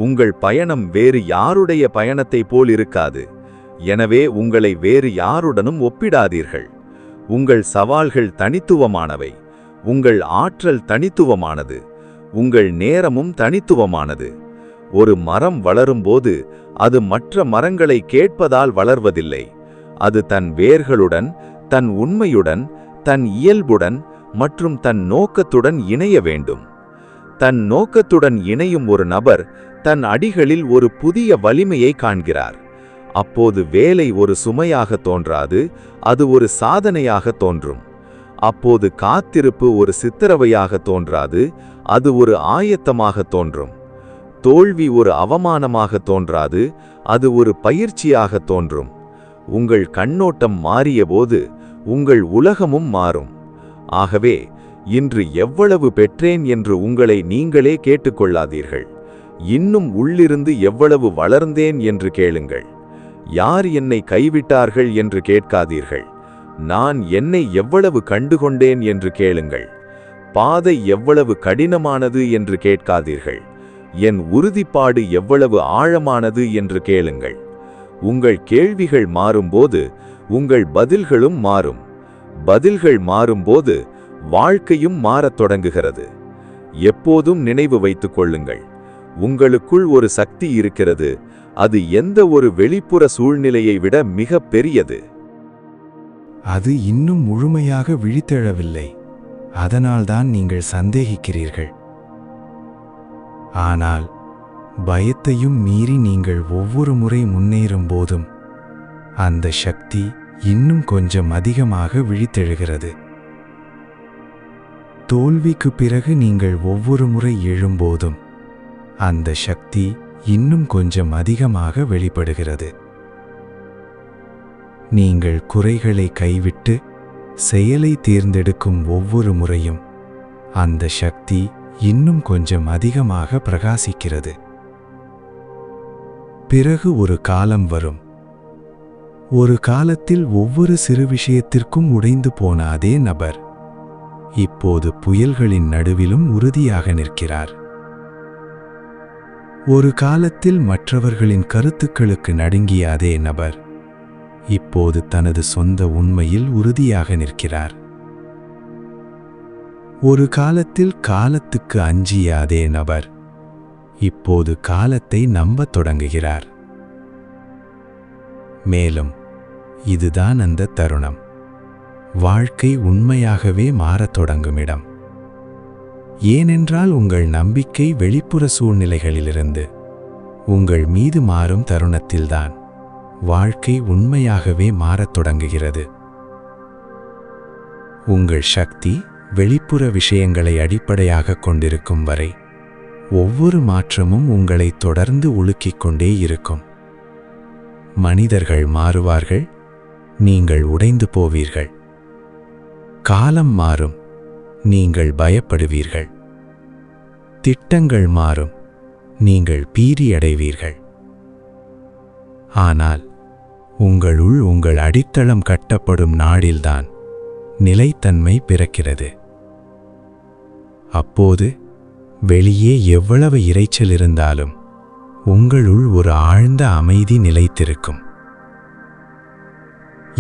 உங்கள் பயணம் வேறு யாருடைய பயணத்தை போல் இருக்காது. எனவே உங்களை வேறு யாருடனும் ஒப்பிடாதீர்கள். உங்கள் சவால்கள் தனித்துவமானவை. உங்கள் ஆற்றல் தனித்துவமானது. உங்கள் நேரமும் தனித்துவமானது. ஒரு மரம் வளரும்போது அது மற்ற மரங்களை கேட்பதால் வளர்வதில்லை. அது தன் வேர்களுடன், தன் உண்மையுடன், தன் இயல்புடன் மற்றும் தன் நோக்கத்துடன் இணைய வேண்டும். தன் நோக்கத்துடன் இணையும் ஒரு நபர் தன் அடிகளில் ஒரு புதிய வலிமையை காண்கிறார். அப்போது வேலை ஒரு சுமையாக தோன்றாது, அது ஒரு சாதனையாக தோன்றும். அப்போது காத்திருப்பு ஒரு சித்திரவையாக தோன்றாது, அது ஒரு ஆயத்தமாக தோன்றும். தோல்வி ஒரு அவமானமாக தோன்றாது, அது ஒரு பயிற்சியாக தோன்றும். உங்கள் கண்ணோட்டம் மாறியபோது உங்கள் உலகமும் மாறும். ஆகவே இன்று எவ்வளவு பெற்றேன் என்று உங்களை நீங்களே கேட்டுக்கொள்ளாதீர்கள். இன்னும் உள்ளிருந்து எவ்வளவு வளர்ந்தேன் என்று கேளுங்கள். யார் என்னை கைவிட்டார்கள் என்று கேட்காதீர்கள். நான் என்னை எவ்வளவு கண்டுகொண்டேன் என்று கேளுங்கள். பாதை எவ்வளவு கடினமானது என்று கேட்காதீர்கள். என் உறுதிப்பாடு எவ்வளவு ஆழமானது என்று கேளுங்கள். உங்கள் கேள்விகள் மாறும்போது உங்கள் பதில்களும் மாறும். பதில்கள் மாறும்போது வாழ்க்கையும் மாறத் தொடங்குகிறது. எப்போதும் நினைவு வைத்துக் கொள்ளுங்கள், உங்களுக்குள் ஒரு சக்தி இருக்கிறது. அது எந்த ஒரு வெளிப்புற சூழ்நிலையை விட மிக பெரியது. அது இன்னும் முழுமையாக விழித்தெழவில்லை. அதனால்தான் நீங்கள் சந்தேகிக்கிறீர்கள். ஆனால் பயத்தையும் மீறி நீங்கள் ஒவ்வொரு முறை முன்னேறும் போதும் அந்த சக்தி இன்னும் கொஞ்சம் அதிகமாக விழித்தெழுகிறது. தோல்விக்கு பிறகு நீங்கள் ஒவ்வொரு முறை எழும்போதும் அந்த சக்தி இன்னும் கொஞ்சம் அதிகமாக வெளிப்படுகிறது. நீங்கள் குறைகளை கைவிட்டு செயலை தேர்ந்தெடுக்கும் ஒவ்வொரு முறையும் அந்த சக்தி இன்னும் கொஞ்சம் அதிகமாக பிரகாசிக்கிறது. பிறகு ஒரு காலம் வரும். ஒரு காலத்தில் ஒவ்வொரு சிறு விஷயத்திற்கும் உடைந்து போன அதே நபர் இப்போது புயல்களின் நடுவிலும் உறுதியாக நிற்கிறார். ஒரு காலத்தில் மற்றவர்களின் கருத்துக்களுக்கு நடுங்கிய அதே நபர் இப்போது தனது சொந்த உண்மையில் உறுதியாக நிற்கிறார். ஒரு காலத்தில் காலத்துக்கு அஞ்சிய அதே நபர் இப்போது காலத்தை நம்பத் தொடங்குகிறார். மேலும் இதுதான் அந்த தருணம். வாழ்க்கை உண்மையாகவே மாறத் தொடங்கும் இடம். ஏனென்றால் உங்கள் நம்பிக்கை வெளிப்புற சூழ்நிலைகளிலிருந்து உங்கள் மீது மாறும் தருணத்தில்தான் வாழ்க்கை உண்மையாகவே மாறத் தொடங்குகிறது. உங்கள் சக்தி வெளிப்புற விஷயங்களை அடிப்படையாக கொண்டிருக்கும் வரை ஒவ்வொரு மாற்றமும் உங்களை தொடர்ந்து உலுக்கிக் கொண்டே இருக்கும். மனிதர்கள் மாறுவார்கள், நீங்கள் உடைந்து போவீர்கள். காலம் மாறும், நீங்கள் பயப்படுவீர்கள். திட்டங்கள் மாறும், நீங்கள் பீதியடைவீர்கள். ஆனால் உங்களுள் உங்கள் அடித்தளம் கட்டப்படும் நாளில்தான் நிலைத்தன்மை பிறக்கிறது. அப்போது வெளியே எவ்வளவு இரைச்சல் இருந்தாலும் உங்களுள் ஒரு ஆழ்ந்த அமைதி நிலைத்திருக்கும்.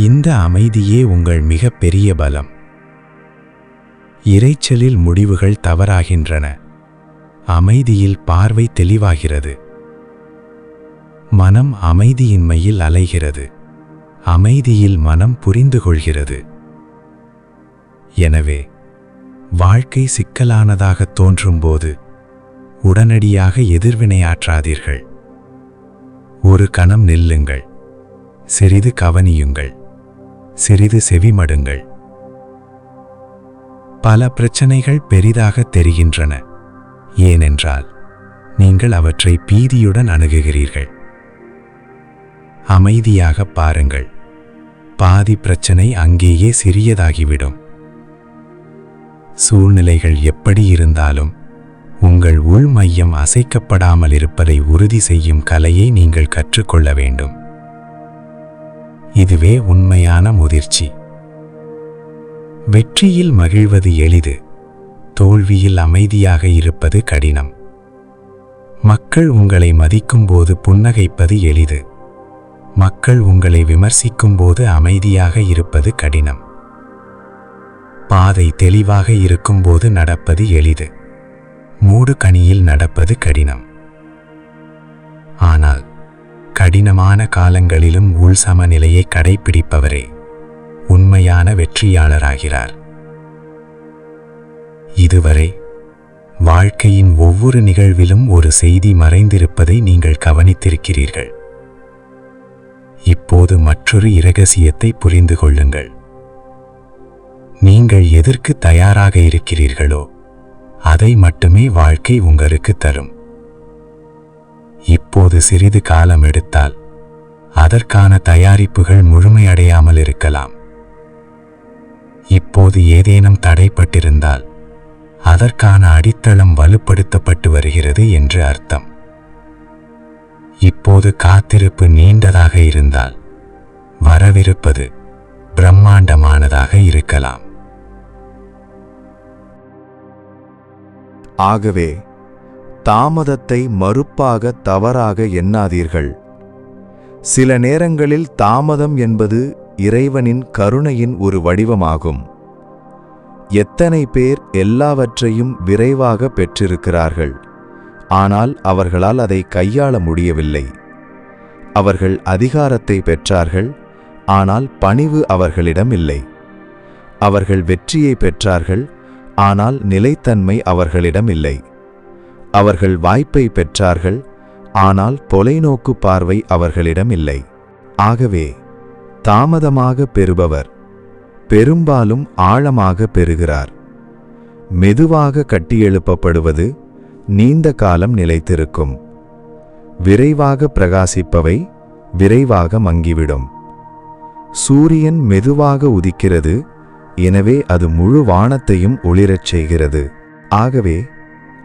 இந்த அமைதியே உங்கள் மிகப்பெரிய பலம். இரைச்சலில் முடிவுகள் தவறாகின்றன, அமைதியில் பார்வை தெளிவாகிறது. மனம் அமைதியின்மையில் அலைகிறது, அமைதியில் மனம் புரிந்து கொள்கிறது. எனவே வாழ்க்கை சிக்கலானதாக தோன்றும்போது உடனடியாக எதிர்வினையாற்றாதீர்கள். ஒரு கணம் நில்லுங்கள், சிறிது கவனியுங்கள், சிறிது செவிமடுங்கள். பல பிரச்சனைகள் பெரிதாக தெரிகின்றன, ஏனென்றால் நீங்கள் அவற்றை பீதியுடன் அணுகுகிறீர்கள். அமைதியாக பாருங்கள், பாதி பிரச்சனை அங்கேயே சிறியதாகிவிடும். சூழ்நிலைகள் எப்படி இருந்தாலும் உங்கள் உள் மையம் அசைக்கப்படாமல் இருப்பதை உறுதி செய்யும் கலையை நீங்கள் கற்றுக்கொள்ள வேண்டும். இதுவே உண்மையான முதிர்ச்சி. வெற்றியில் மகிழ்வது எளிது, தோல்வியில் அமைதியாக இருப்பது கடினம். மக்கள் உங்களை மதிக்கும்போது புன்னகைப்பது எளிது, மக்கள் உங்களை விமர்சிக்கும்போது அமைதியாக இருப்பது கடினம். பாதை தெளிவாக இருக்கும்போது நடப்பது எளிது, மூடுகனியில் நடப்பது கடினம். ஆனால் கடினமான காலங்களிலும் உள் சமநிலையை கடைப்பிடிப்பவரே உண்மையான வெற்றியாளராகிறார். இதுவரை வாழ்க்கையின் ஒவ்வொரு நிகழ்விலும் ஒரு செய்தி மறைந்திருப்பதை நீங்கள் கவனித்திருக்கிறீர்கள். இப்போது மற்றொரு இரகசியத்தை புரிந்து கொள்ளுங்கள். நீங்கள் எதற்கு தயாராக இருக்கிறீர்களோ அதை மட்டுமே வாழ்க்கை உங்களுக்கு தரும். இப்போது சிறிது காலம் எடுத்தால் அதற்கான தயாரிப்புகள் முழுமையடையாமல் இருக்கலாம். இப்போது ஏதேனும் தடைப்பட்டிருந்தால் அதற்கான அடித்தளம் வலுப்படுத்தப்பட்டு வருகிறது என்று அர்த்தம். இப்போது காத்திருப்பு நீண்டதாக இருந்தால் வரவிருப்பது பிரம்மாண்டமானதாக இருக்கலாம். ஆகவே தாமதத்தை மறுப்பாக தவறாக எண்ணாதீர்கள். சில நேரங்களில் தாமதம் என்பது இறைவனின் கருணையின் ஒரு வடிவமாகும். எத்தனை பேர் எல்லாவற்றையும் விரைவாக பெற்றிருக்கிறார்கள், ஆனால் அவர்களால் அதை கையாள முடியவில்லை. அவர்கள் அதிகாரத்தை பெற்றார்கள், ஆனால் பணிவு அவர்களிடம் இல்லை. அவர்கள் வெற்றியை பெற்றார்கள், ஆனால் நிலைத்தன்மை அவர்களிடம் இல்லை. அவர்கள் வாய்ப்பை பெற்றார்கள், ஆனால் தொலைநோக்கு பார்வை அவர்களிடம் இல்லை. ஆகவே தாமதமாக பெறுபவர் பெரும்பாலும் ஆழமாக பெறுகிறார். மெதுவாக கட்டியெழுப்பப்படுவது நீண்ட காலம் நிலைத்திருக்கும். விரைவாக பிரகாசிப்பவை விரைவாக மங்கிவிடும். சூரியன் மெதுவாக உதிக்கிறது, எனவே அது முழு வானத்தையும் ஒளிரச் செய்கிறது. ஆகவே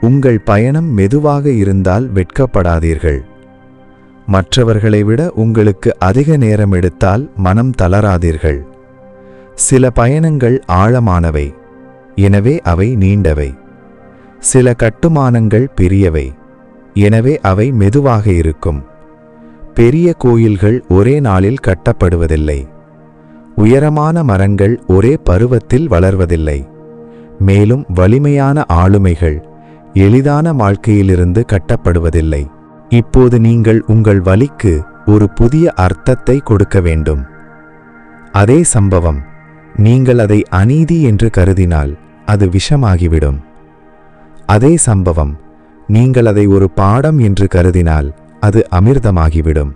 உங்கள் பயணம் மெதுவாக இருந்தால் வெட்கப்படாதீர்கள். மற்றவர்களை விட உங்களுக்கு அதிக நேரம் எடுத்தால் மனம் தளராதீர்கள். சில பயணங்கள் ஆழமானவை, எனவே அவை நீண்டவை. சில கட்டுமானங்கள் பெரியவை, எனவே அவை மெதுவாக இருக்கும். பெரிய கோயில்கள் ஒரே நாளில் கட்டப்படுவதில்லை. உயரமான மரங்கள் ஒரே பருவத்தில் வளர்வதில்லை. மேலும் வலிமையான ஆளுமைகள் எளிதான வாழ்க்கையிலிருந்து கட்டப்படுவதில்லை. இப்போது நீங்கள் உங்கள் வலிக்கு ஒரு புதிய அர்த்தத்தை கொடுக்க வேண்டும். அதே சம்பவம் நீங்கள் அதை அநீதி என்று கருதினால் அது விஷமாகிவிடும். அதே சம்பவம் நீங்கள் அதை ஒரு பாடம் என்று கருதினால் அது அமிர்தமாகிவிடும்.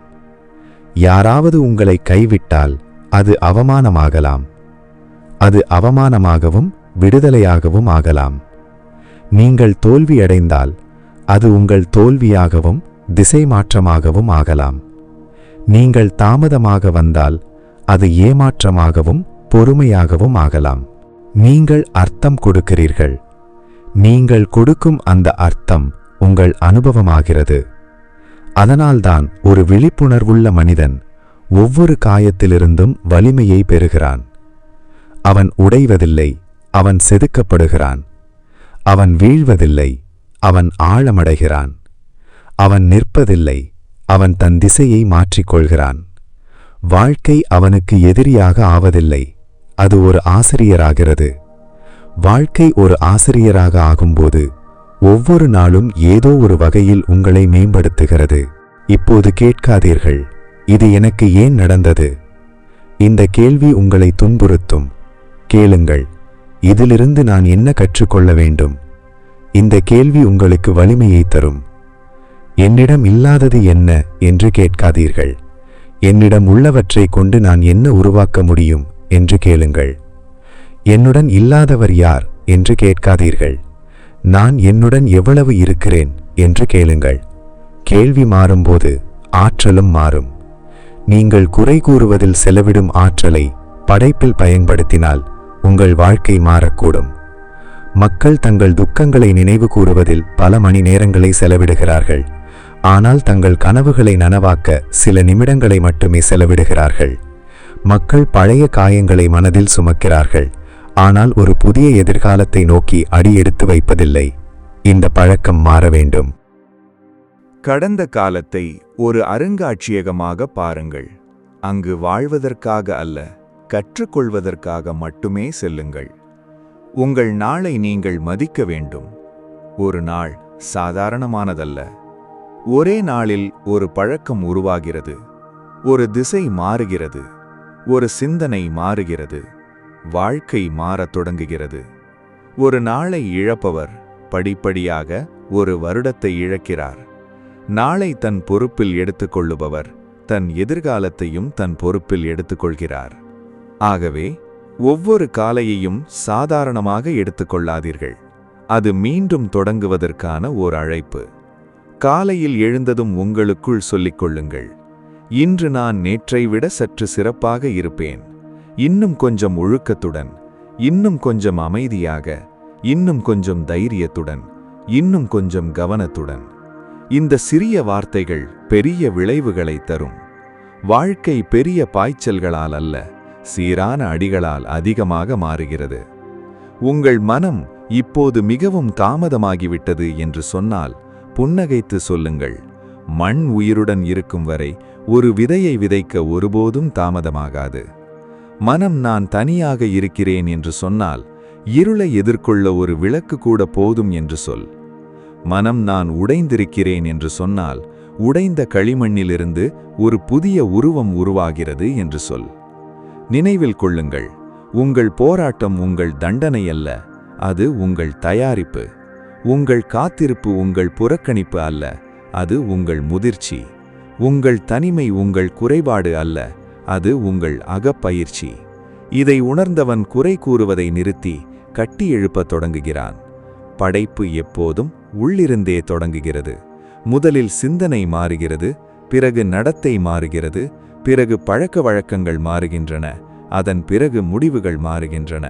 யாராவது உங்களை கைவிட்டால் அது அவமானமாகலாம். அது அவமானமாகவும் விடுதலையாகவும் ஆகலாம். நீங்கள் தோல்வியடைந்தால் அது உங்கள் தோல்வியாகவும் திசை மாற்றமாகவும் ஆகலாம். நீங்கள் தாமதமாக வந்தால் அது ஏமாற்றமாகவும் பொறுமையாகவும் ஆகலாம். நீங்கள் அர்த்தம் கொடுக்கிறீர்கள். நீங்கள் கொடுக்கும் அந்த அர்த்தம் உங்கள் அனுபவமாகிறது. அதனால்தான் ஒரு விழிப்புணர்வுள்ள மனிதன் ஒவ்வொரு காயத்திலிருந்தும் வலிமையை பெறுகிறான். அவன் உடைவதில்லை, அவன் செதுக்கப்படுகிறான். அவன் வீழ்வதில்லை, அவன் ஆழமடைகிறான். அவன் நிற்பதில்லை, அவன் தன் திசையை மாற்றிக்கொள்கிறான். வாழ்க்கை அவனுக்கு எதிரியாக ஆவதில்லை, அது ஒரு ஆசிரியராகிறது. வாழ்க்கை ஒரு ஆசிரியராக ஆகும்போது ஒவ்வொரு நாளும் ஏதோ ஒரு வகையில் உங்களை மேம்படுத்துகிறது. இப்போது கேட்காதீர்கள், இது எனக்கு ஏன் நடந்தது? இந்த கேள்வி உங்களை துன்புறுத்தும். கேளுங்கள், இதிலிருந்து நான் என்ன கற்றுக்கொள்ள வேண்டும்? இந்த கேள்வி உங்களுக்கு வலிமையை தரும். என்னிடம் இல்லாதது என்ன என்று கேட்காதீர்கள். என்னிடம் உள்ளவற்றை கொண்டு நான் என்ன உருவாக்க முடியும் என்று கேளுங்கள். என்னுடன் இல்லாதவர் யார் என்று கேட்காதீர்கள். நான் என்னுடன் எவ்வளவு இருக்கிறேன் என்று கேளுங்கள். கேள்வி மாறும்போது ஆற்றலும் மாறும். நீங்கள் குறை கூறுவதில் செலவிடும் ஆற்றலை படைப்பில் பயன்படுத்தினால் உங்கள் வாழ்க்கை மாறக்கூடும். மக்கள் தங்கள் துக்கங்களை நினைவு கூறுவதில் பல மணி நேரங்களை செலவிடுகிறார்கள். ஆனால் தங்கள் கனவுகளை நனவாக்க சில நிமிடங்களை மட்டுமே செலவிடுகிறார்கள். மக்கள் பழைய காயங்களை மனதில் சுமக்கிறார்கள், ஆனால் ஒரு புதிய எதிர்காலத்தை நோக்கி அடி எடுத்து வைப்பதில்லை. இந்த பழக்கம் மாற வேண்டும். கடந்த காலத்தை ஒரு அருங்காட்சியகமாக பாருங்கள். அங்கு வாழ்வதற்காக அல்ல, கற்றுக்கொள்வதற்காக மட்டுமே செல்லுங்கள். உங்கள் நாளை நீங்கள் மதிக்க வேண்டும். ஒரு நாள் சாதாரணமானதல்ல. ஒரே நாளில் ஒரு பழக்கம் உருவாகிறது, ஒரு திசை மாறுகிறது, ஒரு சிந்தனை மாறுகிறது, வாழ்க்கை மாறத் தொடங்குகிறது. ஒரு நாளை இழப்பவர் படிப்படியாக ஒரு வருடத்தை இழக்கிறார். நாளை தன் பொறுப்பில் எடுத்துக்கொள்ளுபவர் தன் எதிர்காலத்தையும் தன் பொறுப்பில் எடுத்துக்கொள்கிறார். ஆகவே ஒவ்வொரு காலையையும் சாதாரணமாக எடுத்துக்கொள்ளாதீர்கள். அது மீண்டும் தொடங்குவதற்கான ஓர் அழைப்பு. காலையில் எழுந்ததும் உங்களுக்குள் சொல்லிக் கொள்ளுங்கள், இன்று நான் நேற்றை விட சற்று சிறப்பாக இருப்பேன். இன்னும் கொஞ்சம் ஒழுக்கத்துடன், இன்னும் கொஞ்சம் அமைதியாக, இன்னும் கொஞ்சம் தைரியத்துடன், இன்னும் கொஞ்சம் கவனத்துடன். இந்த சிறிய வார்த்தைகள் பெரிய விளைவுகளை தரும். வாழ்க்கை பெரிய பாய்ச்சல்களால் அல்ல, சீரான அடிகளால் அதிகமாக மாறுகிறது. உங்கள் மனம் இப்போது மிகவும் தாமதமாகிவிட்டது என்று சொன்னால் புன்னகைத்து சொல்லுங்கள், மண் உயிருடன் இருக்கும் வரை ஒரு விதையை விதைக்க ஒருபோதும் தாமதமாகாது. மனம் நான் தனியாக இருக்கிறேன் என்று சொன்னால் இருளை எதிர்கொள்ள ஒரு விளக்கு கூட போதும் என்று சொல். மனம் நான் உடைந்திருக்கிறேன் என்று சொன்னால் உடைந்த களிமண்ணிலிருந்து ஒரு புதிய உருவம் உருவாகிறது என்று சொல். நினைவில் கொள்ளுங்கள், உங்கள் போராட்டம் உங்கள் தண்டனை அல்ல, அது உங்கள் தயாரிப்பு. உங்கள் காத்திருப்பு உங்கள் புறக்கணிப்பு அல்ல, அது உங்கள் முதிர்ச்சி. உங்கள் தனிமை உங்கள் குறைபாடு அல்ல, அது உங்கள் அகப்பயிற்சி. இதை உணர்ந்தவன் குறை கூறுவதை நிறுத்தி கட்டி எழுப்பத் தொடங்குகிறான். படைப்பு எப்போதும் உள்ளிருந்தே தொடங்குகிறது. முதலில் சிந்தனை மாறுகிறது, பிறகு நடத்தை மாறுகிறது, பிறகு பழக்க வழக்கங்கள் மாறுகின்றன, அதன் பிறகு முடிவுகள் மாறுகின்றன.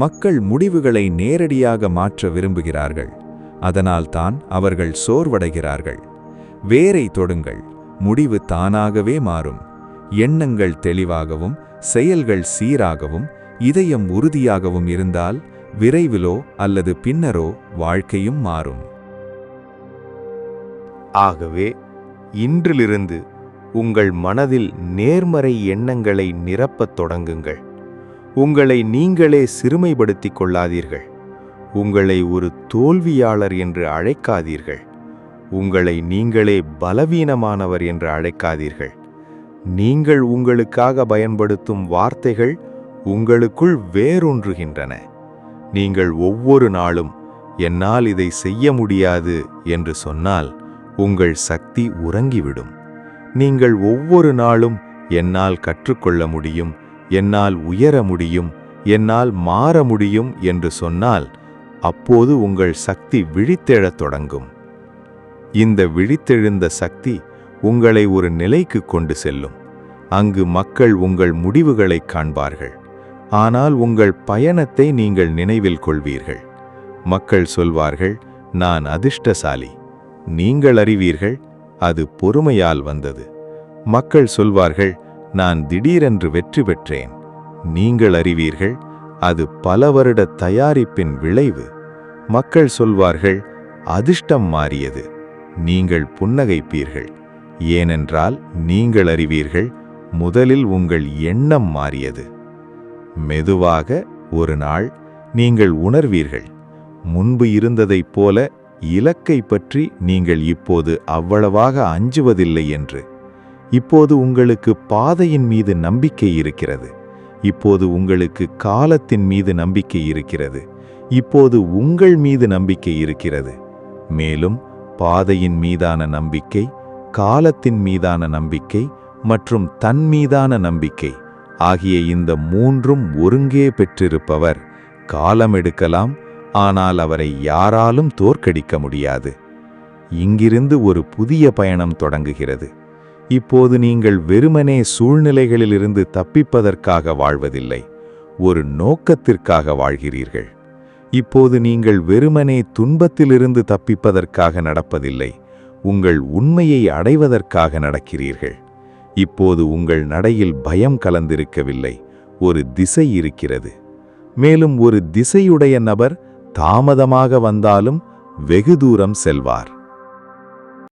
மக்கள் முடிவுகளை நேரடியாக மாற்ற விரும்புகிறார்கள். அதனால்தான் அவர்கள் சோர்வடைகிறார்கள். வேரை தொடுங்கள், முடிவு தானாகவே மாறும். எண்ணங்கள் தெளிவாகவும் செயல்கள் சீராகவும் இதயம் உறுதியாகவும் இருந்தால் விரைவிலோ அல்லது பின்னரோ வாழ்க்கையும் மாறும். ஆகவே இன்றிலிருந்து உங்கள் மனதில் நேர்மறை எண்ணங்களை நிரப்பத் தொடங்குங்கள். உங்களை நீங்களே சிறுமைப்படுத்திக் கொள்ளாதீர்கள். உங்களை ஒரு தோல்வியாளர் என்று அழைக்காதீர்கள். உங்களை நீங்களே பலவீனமானவர் என்று அழைக்காதீர்கள். நீங்கள் உங்களுக்காக பயன்படுத்தும் வார்த்தைகள் உங்களுக்குள் வேரூன்றுகின்றன. நீங்கள் ஒவ்வொரு நாளும் என்னால் இதை செய்ய முடியாது என்று சொன்னால் உங்கள் சக்தி உறங்கிவிடும். நீங்கள் ஒவ்வொரு நாளும் என்னால் கற்றுக்கொள்ள முடியும், என்னால் உயர முடியும், என்னால் மாற முடியும் என்று சொன்னால் அப்போது உங்கள் சக்தி விழித்தெழத் தொடங்கும். இந்த விழித்தெழுந்த சக்தி உங்களை ஒரு நிலைக்கு கொண்டு செல்லும். அங்கு மக்கள் உங்கள் முடிவுகளை காண்பார்கள். ஆனால் உங்கள் பயணத்தை நீங்கள் நினைவில் கொள்வீர்கள். மக்கள் சொல்வார்கள், நான் அதிர்ஷ்டசாலி. நீங்கள் அறிவீர்கள், அது பொறுமையால் வந்தது. மக்கள் சொல்வார்கள், நான் திடீரென்று வெற்றி பெற்றேன். நீங்கள் அறிவீர்கள், அது பல வருட தயாரிப்பின் விளைவு. மக்கள் சொல்வார்கள், அதிர்ஷ்டம் மாறியது. நீங்கள் புன்னகைப்பீர்கள். ஏனென்றால் நீங்கள் அறிவீர்கள், முதலில் உங்கள் எண்ணம் மாறியது. மெதுவாக ஒரு நாள் நீங்கள் உணர்வீர்கள், முன்பு இருந்ததைப் போல இலக்கை பற்றி நீங்கள் இப்போது அவ்வளவாக அஞ்சுவதில்லை என்று. இப்போது உங்களுக்கு பாதையின் மீது நம்பிக்கை இருக்கிறது. இப்போது உங்களுக்கு காலத்தின் மீது நம்பிக்கை இருக்கிறது. இப்போது உங்கள் மீது நம்பிக்கை இருக்கிறது. மேலும் பாதையின் மீதான நம்பிக்கை, காலத்தின் மீதான நம்பிக்கை மற்றும் தன் மீதான நம்பிக்கை ஆகிய இந்த மூன்றும் ஒருங்கே பெற்றிருப்பவர் காலம் எடுக்கலாம், ஆனால் அவரை யாராலும் தோற்கடிக்க முடியாது. இங்கிருந்து ஒரு புதிய பயணம் தொடங்குகிறது. இப்போது நீங்கள் வெறுமனே சூழ்நிலைகளிலிருந்து தப்பிப்பதற்காக வாழ்வதில்லை, ஒரு நோக்கத்திற்காக வாழ்கிறீர்கள். இப்போது நீங்கள் வெறுமனே துன்பத்திலிருந்து தப்பிப்பதற்காக நடப்பதில்லை, உங்கள் உண்மையை அடைவதற்காக நடக்கிறீர்கள். இப்போது உங்கள் நடையில் பயம் கலந்திருக்கவில்லை, ஒரு திசை இருக்கிறது. மேலும் ஒரு திசையுடைய நபர் தாமதமாக வந்தாலும் வெகு தூரம் செல்வார்.